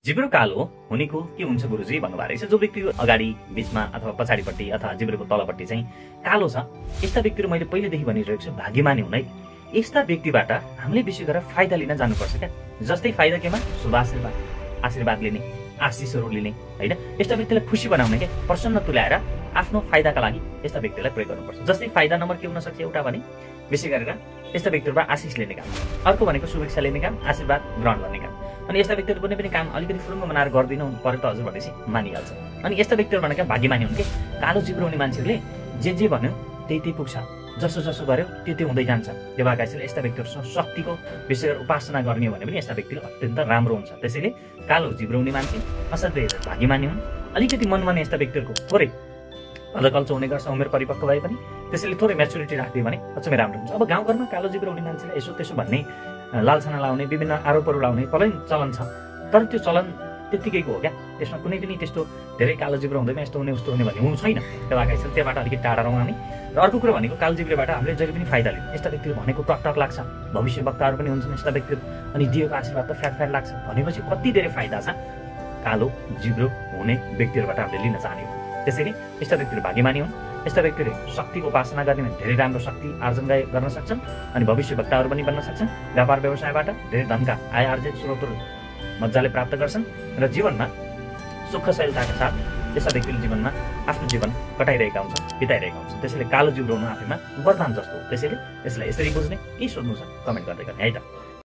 जिब्रो कालो हुनेको के हुन्छ गुरुजी भन्नुभएको रहेछ। जो व्यक्ति अगाडि बीचमा अथवा पछाडिपट्टि अथवा जिब्रोको तलपट्टि चाहिँ कालो छ, यस्ता व्यक्तिहरू मैले पहिलेदेखि भनिरहेको छु भाग्यमानी हुन् है। यस्ता व्यक्तिबाट हामीले विशेष गरेर फाइदा लिन जानुपर्छ क्या। जस्तै फाइदा केमा? शुभ आशीर्वाद लिने, आशिषहरू लिने होइन। यस्ता व्यक्तिलाई खुसी बनाउने क्या, प्रसन्न तुल्याएर आफ्नो फाइदाका लागि यस्ता व्यक्तिलाई प्रयोग गर्नुपर्छ। जस्तै फाइदा नम्बर के हुन सक्छ? एउटा भने विशेष गरेर यस्ता व्यक्तिहरूबाट आशिष लिने काम, अर्को भनेको शुभेच्छा लिने काम, आशीर्वाद ग्रहण गर्ने काम। अनि यस्ता व्यक्तिहरू कुनै पनि काम अलिकति फुरुङ्ग बनाएर गरिदिनु पर्यो त हजुर भनेपछि मानिहाल्छ। अनि यस्ता व्यक्तिहरू भनेको भाग्यमानी हुन् कि कालो जिब्रो हुने मान्छेहरूले जे भन्यो त्यही पुग्छ, जसो जसो गर्यो त्यो हुँदै जान्छ। त्यो भएका यस्ता व्यक्तिहरूसँग शक्तिको विषय उपासना गर्ने हो भने पनि यस्ता व्यक्तिले अत्यन्त राम्रो हुन्छ। त्यसैले कालो जिब्रो हुने मान्छे असाध्यै भाग्यमानी हुन्। अलिकति मनमा यस्ता व्यक्तिहरूको थोरै हल्चो हुने गर्छ उमेर परिपक्व भए पनि, त्यसैले थोरै म्याचुरिटी राखिदियो भने अचम्मै राम्रो हुन्छ। अब गाउँघरमा कालो जिब्रो हुने मान्छेलाई यसो त्यसो भन्ने, लालसाना लाउने, विभिन्न आरोपहरू लाउने चलन छ। तर त्यो चलन त्यत्तिकैको हो क्या। त्यसमा कुनै पनि त्यस्तो धेरै कालो जिब्रो हुँदैन, यस्तो हुने उस्तो हुने भन्ने हुनु छैन। त्यो भएका त्यहाँबाट अलिकति टाढा रहौँ हामी। र अर्को कुरो भनेको कालो जिब्रोबाट हामीले जहिले पनि फाइदा लिनु। यस्ता व्यक्तिहरू भनेको टक लाग्छ, भविष्य वक्ताहरू पनि हुन्छन् यस्ता व्यक्तिहरू। अनि दिएको आशीर्वाद त फ्याट लाग्छ भनेपछि कति धेरै फाइदा छ कालो जिब्रो हुने व्यक्तिहरूबाट हामीले लिन चाहने हो। त्यसैले यस्ता व्यक्तिहरू भाग्यमानी हुन्। यस्ता व्यक्तिहरूले शक्तिको उपासना गर्ने भने धेरै राम्रो शक्ति आर्जन गर्न सक्छन् अनि भविष्य वक्ताहरू पनि बन्न सक्छन्। व्यापार व्यवसायबाट धेरै धनका आय आर्जित स्रोतहरू मजाले प्राप्त गर्छन् र जीवनमा सुख सहिलताका साथ यस्ता व्यक्तिले जीवनमा आफ्नो जीवन कटाइरहेका हुन्छन्, बिताइरहेका हुन्छन्। त्यसैले कालो जिब्रो हुनु आफैमा वरदान जस्तो हो। त्यसैले यसलाई यसरी बुझ्ने के सोध्नु छ कमेन्ट गर्दै गर्ने है त।